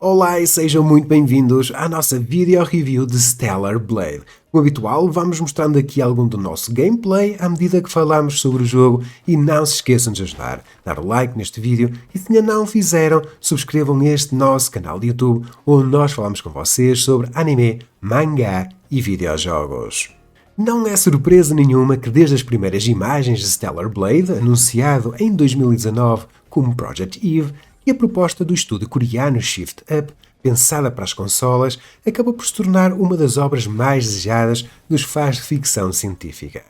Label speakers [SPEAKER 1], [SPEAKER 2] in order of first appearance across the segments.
[SPEAKER 1] Olá e sejam muito bem-vindos à nossa video review de Stellar Blade. Como habitual, vamos mostrando aqui algum do nosso gameplay à medida que falamos sobre o jogo e não se esqueçam de ajudar, dar o like neste vídeo e se ainda não o fizeram, subscrevam neste nosso canal de YouTube onde nós falamos com vocês sobre anime, mangá e videojogos. Não é surpresa nenhuma que desde as primeiras imagens de Stellar Blade, anunciado em 2019 como Project Eve, e a proposta do estúdio coreano Shift Up, pensada para as consolas, acabou por se tornar uma das obras mais desejadas dos fãs de ficção científica.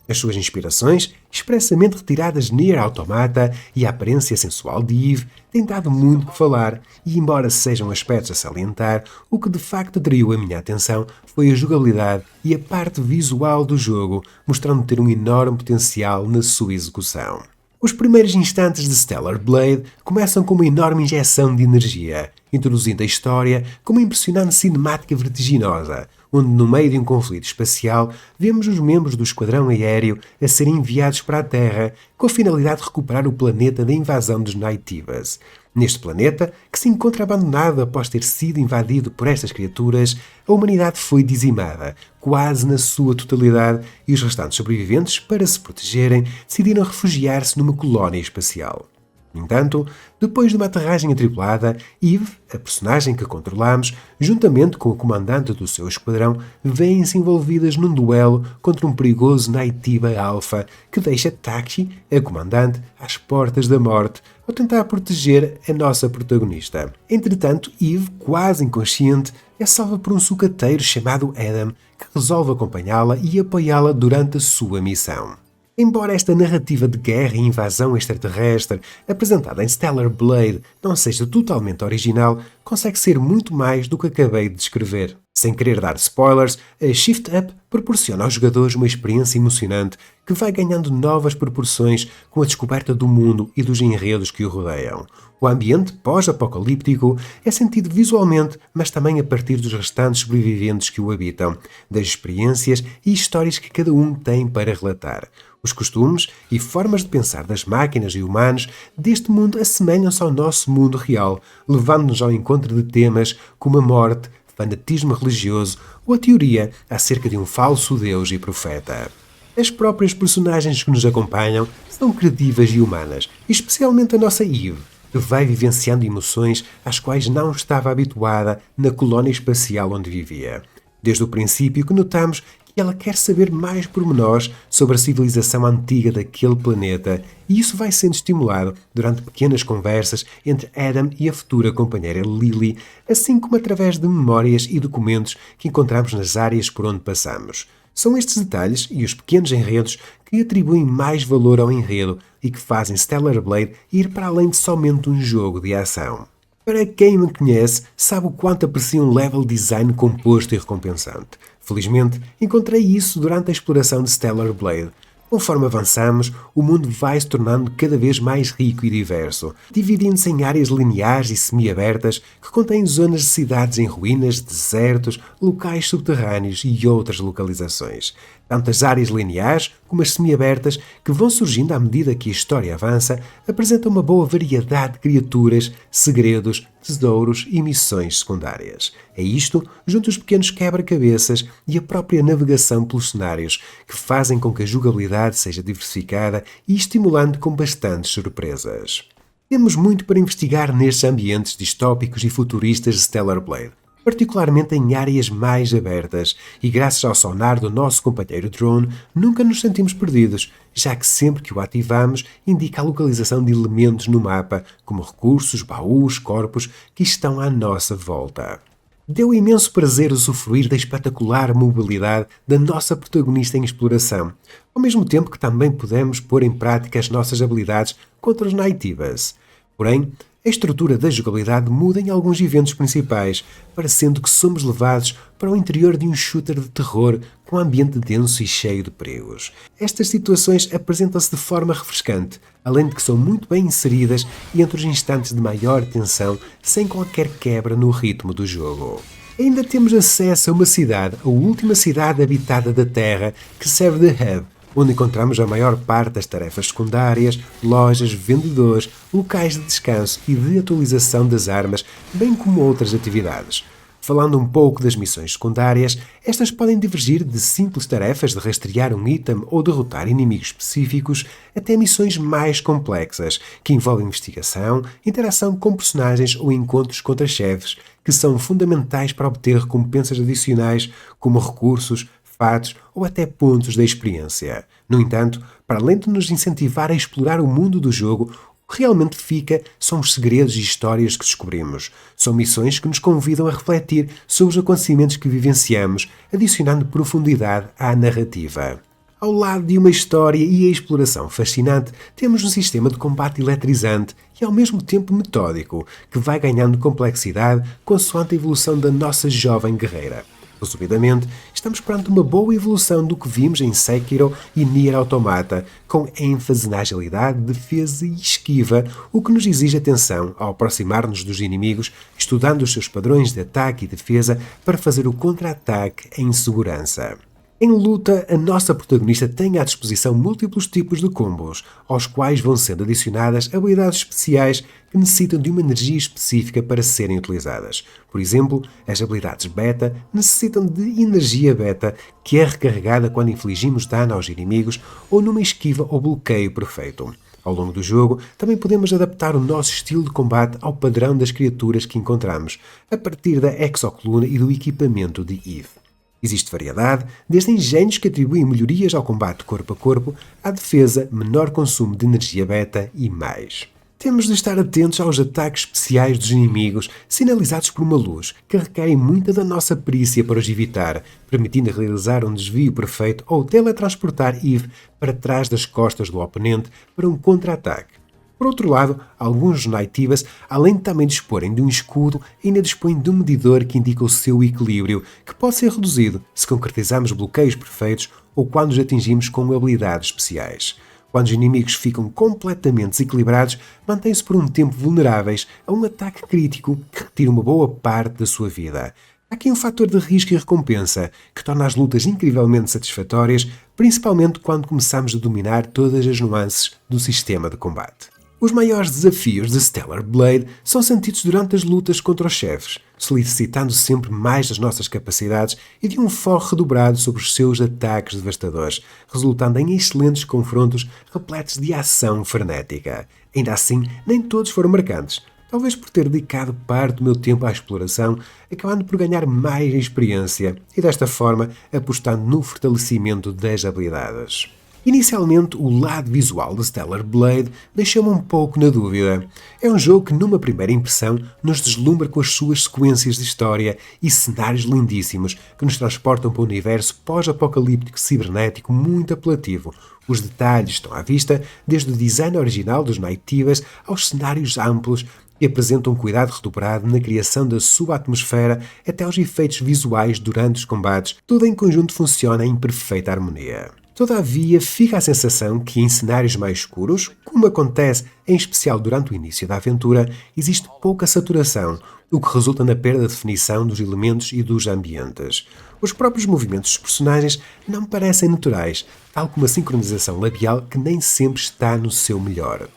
[SPEAKER 1] As suas inspirações, expressamente retiradas de Nier Automata e a aparência sensual de Eve, têm dado muito que falar e, embora sejam aspectos a salientar, o que de facto atraiu a minha atenção foi a jogabilidade e a parte visual do jogo, mostrando ter um enorme potencial na sua execução. Os primeiros instantes de Stellar Blade começam com uma enorme injeção de energia, introduzindo a história com uma impressionante cinemática vertiginosa, onde no meio de um conflito espacial vemos os membros do esquadrão aéreo a serem enviados para a Terra com a finalidade de recuperar o planeta da invasão dos Naytivas. Neste planeta, que se encontra abandonado após ter sido invadido por estas criaturas, a humanidade foi dizimada, quase na sua totalidade, e os restantes sobreviventes, para se protegerem, decidiram refugiar-se numa colónia espacial. No entanto, depois de uma aterragem atribulada, Eve, a personagem que controlamos, juntamente com o comandante do seu esquadrão, vêm-se envolvidas num duelo contra um perigoso Naytiva Alpha que deixa Tachi, a comandante, às portas da morte ao tentar proteger a nossa protagonista. Entretanto, Eve, quase inconsciente, é salva por um sucateiro chamado Adam que resolve acompanhá-la e apoiá-la durante a sua missão. Embora esta narrativa de guerra e invasão extraterrestre apresentada em Stellar Blade não seja totalmente original, consegue ser muito mais do que acabei de descrever. Sem querer dar spoilers, a Shift Up proporciona aos jogadores uma experiência emocionante que vai ganhando novas proporções com a descoberta do mundo e dos enredos que o rodeiam. O ambiente pós-apocalíptico é sentido visualmente, mas também a partir dos restantes sobreviventes que o habitam, das experiências e histórias que cada um tem para relatar. Os costumes e formas de pensar das máquinas e humanos deste mundo assemelham-se ao nosso mundo real, levando-nos ao encontro de temas como a morte, fanatismo religioso ou a teoria acerca de um falso Deus e profeta. As próprias personagens que nos acompanham são credíveis e humanas, especialmente a nossa Eve, que vai vivenciando emoções às quais não estava habituada na colónia espacial onde vivia. Desde o princípio que notamos que ela quer saber mais pormenores sobre a civilização antiga daquele planeta, e isso vai sendo estimulado durante pequenas conversas entre Adam e a futura companheira Lily, assim como através de memórias e documentos que encontramos nas áreas por onde passamos. São estes detalhes e os pequenos enredos que atribuem mais valor ao enredo e que fazem Stellar Blade ir para além de somente um jogo de ação. Para quem me conhece, sabe o quanto aprecio um level design composto e recompensante. Felizmente, encontrei isso durante a exploração de Stellar Blade. Conforme avançamos, o mundo vai se tornando cada vez mais rico e diverso, dividindo-se em áreas lineares e semi-abertas que contêm zonas de cidades em ruínas, desertos, locais subterrâneos e outras localizações. Tanto as áreas lineares como as semi-abertas, que vão surgindo à medida que a história avança, apresentam uma boa variedade de criaturas, segredos, tesouros e missões secundárias. É isto, junto aos pequenos quebra-cabeças e a própria navegação pelos cenários, que fazem com que a jogabilidade seja diversificada e estimulante com bastantes surpresas. Temos muito para investigar nestes ambientes distópicos e futuristas de Stellar Blade, particularmente em áreas mais abertas, e graças ao sonar do nosso companheiro drone, nunca nos sentimos perdidos, já que sempre que o ativamos indica a localização de elementos no mapa, como recursos, baús, corpos que estão à nossa volta. Deu imenso prazer usufruir da espetacular mobilidade da nossa protagonista em exploração, ao mesmo tempo que também podemos pôr em prática as nossas habilidades contra os Naytivas. Porém, a estrutura da jogabilidade muda em alguns eventos principais, parecendo que somos levados para o interior de um shooter de terror com um ambiente denso e cheio de perigos. Estas situações apresentam-se de forma refrescante, além de que são muito bem inseridas e entre os instantes de maior tensão, sem qualquer quebra no ritmo do jogo. Ainda temos acesso a uma cidade, a última cidade habitada da Terra, que serve de hub, onde encontramos a maior parte das tarefas secundárias, lojas, vendedores, locais de descanso e de atualização das armas, bem como outras atividades. Falando um pouco das missões secundárias, estas podem divergir de simples tarefas de rastrear um item ou derrotar inimigos específicos até missões mais complexas, que envolvem investigação, interação com personagens ou encontros contra chefes, que são fundamentais para obter recompensas adicionais, como recursos, fatos ou até pontos da experiência. No entanto, para além de nos incentivar a explorar o mundo do jogo, o que realmente fica são os segredos e histórias que descobrimos. São missões que nos convidam a refletir sobre os acontecimentos que vivenciamos, adicionando profundidade à narrativa. Ao lado de uma história e a exploração fascinante, temos um sistema de combate eletrizante e ao mesmo tempo metódico, que vai ganhando complexidade consoante a evolução da nossa jovem guerreira. Resumidamente, estamos perante uma boa evolução do que vimos em Sekiro e Nier Automata, com ênfase na agilidade, defesa e esquiva, o que nos exige atenção ao aproximar-nos dos inimigos, estudando os seus padrões de ataque e defesa para fazer o contra-ataque em segurança. Em luta, a nossa protagonista tem à disposição múltiplos tipos de combos, aos quais vão sendo adicionadas habilidades especiais que necessitam de uma energia específica para serem utilizadas. Por exemplo, as habilidades beta necessitam de energia beta, que é recarregada quando infligimos dano aos inimigos ou numa esquiva ou bloqueio perfeito. Ao longo do jogo, também podemos adaptar o nosso estilo de combate ao padrão das criaturas que encontramos, a partir da exocoluna e do equipamento de Eve. Existe variedade, desde engenhos que atribuem melhorias ao combate corpo a corpo, à defesa, menor consumo de energia beta e mais. Temos de estar atentos aos ataques especiais dos inimigos, sinalizados por uma luz, que requerem muita da nossa perícia para os evitar, permitindo realizar um desvio perfeito ou teletransportar Eve para trás das costas do oponente para um contra-ataque. Por outro lado, alguns Naitivas, além de também disporem de um escudo, ainda dispõem de um medidor que indica o seu equilíbrio, que pode ser reduzido se concretizarmos bloqueios perfeitos ou quando os atingimos com habilidades especiais. Quando os inimigos ficam completamente desequilibrados, mantêm-se por um tempo vulneráveis a um ataque crítico que retira uma boa parte da sua vida. Há aqui um fator de risco e recompensa que torna as lutas incrivelmente satisfatórias, principalmente quando começamos a dominar todas as nuances do sistema de combate. Os maiores desafios de Stellar Blade são sentidos durante as lutas contra os chefes, solicitando sempre mais das nossas capacidades e de um foco redobrado sobre os seus ataques devastadores, resultando em excelentes confrontos repletos de ação frenética. Ainda assim, nem todos foram marcantes, talvez por ter dedicado parte do meu tempo à exploração, acabando por ganhar mais experiência e desta forma apostando no fortalecimento das habilidades. Inicialmente, o lado visual de Stellar Blade deixou-me um pouco na dúvida. É um jogo que, numa primeira impressão, nos deslumbra com as suas sequências de história e cenários lindíssimos que nos transportam para um universo pós-apocalíptico cibernético muito apelativo. Os detalhes estão à vista, desde o design original dos Naitivas aos cenários amplos e apresentam um cuidado redobrado na criação da sua atmosfera até aos efeitos visuais durante os combates, tudo em conjunto funciona em perfeita harmonia. Todavia, fica a sensação que em cenários mais escuros, como acontece em especial durante o início da aventura, existe pouca saturação, o que resulta na perda de definição dos elementos e dos ambientes. Os próprios movimentos dos personagens não parecem naturais, tal como a sincronização labial que nem sempre está no seu melhor.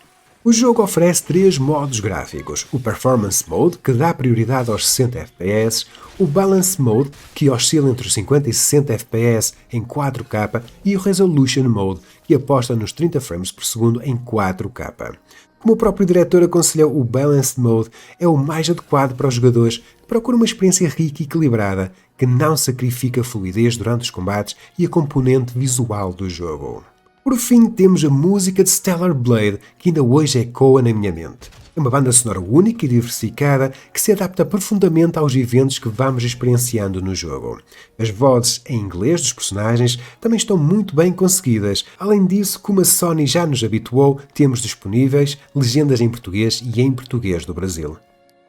[SPEAKER 1] O jogo oferece 3 modos gráficos: o Performance Mode, que dá prioridade aos 60 FPS, o Balance Mode, que oscila entre os 50 e 60 FPS em 4K, e o Resolution Mode, que aposta nos 30 frames por segundo em 4K. Como o próprio diretor aconselhou, o Balanced Mode é o mais adequado para os jogadores que procuram uma experiência rica e equilibrada, que não sacrifica a fluidez durante os combates e a componente visual do jogo. Por fim, temos a música de Stellar Blade, que ainda hoje ecoa na minha mente. É uma banda sonora única e diversificada que se adapta profundamente aos eventos que vamos experienciando no jogo. As vozes em inglês dos personagens também estão muito bem conseguidas. Além disso, como a Sony já nos habituou, temos disponíveis legendas em português e em português do Brasil.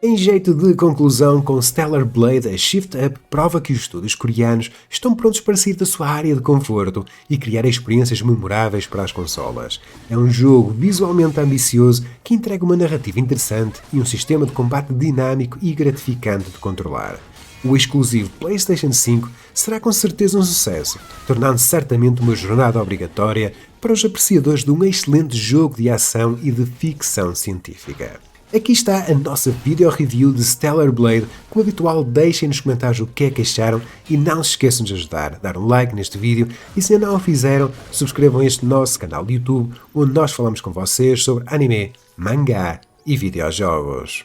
[SPEAKER 1] Em jeito de conclusão, com Stellar Blade, a Shift Up prova que os estúdios coreanos estão prontos para sair da sua área de conforto e criar experiências memoráveis para as consolas. É um jogo visualmente ambicioso que entrega uma narrativa interessante e um sistema de combate dinâmico e gratificante de controlar. o exclusivo PlayStation 5 será com certeza um sucesso, tornando-se certamente uma jornada obrigatória para os apreciadores de um excelente jogo de ação e de ficção científica. Aqui está a nossa video review de Stellar Blade. Como habitual, deixem nos comentários o que é que acharam e não se esqueçam de ajudar, dar um like neste vídeo e se ainda não o fizeram, subscrevam este nosso canal de YouTube onde nós falamos com vocês sobre anime, mangá e videojogos.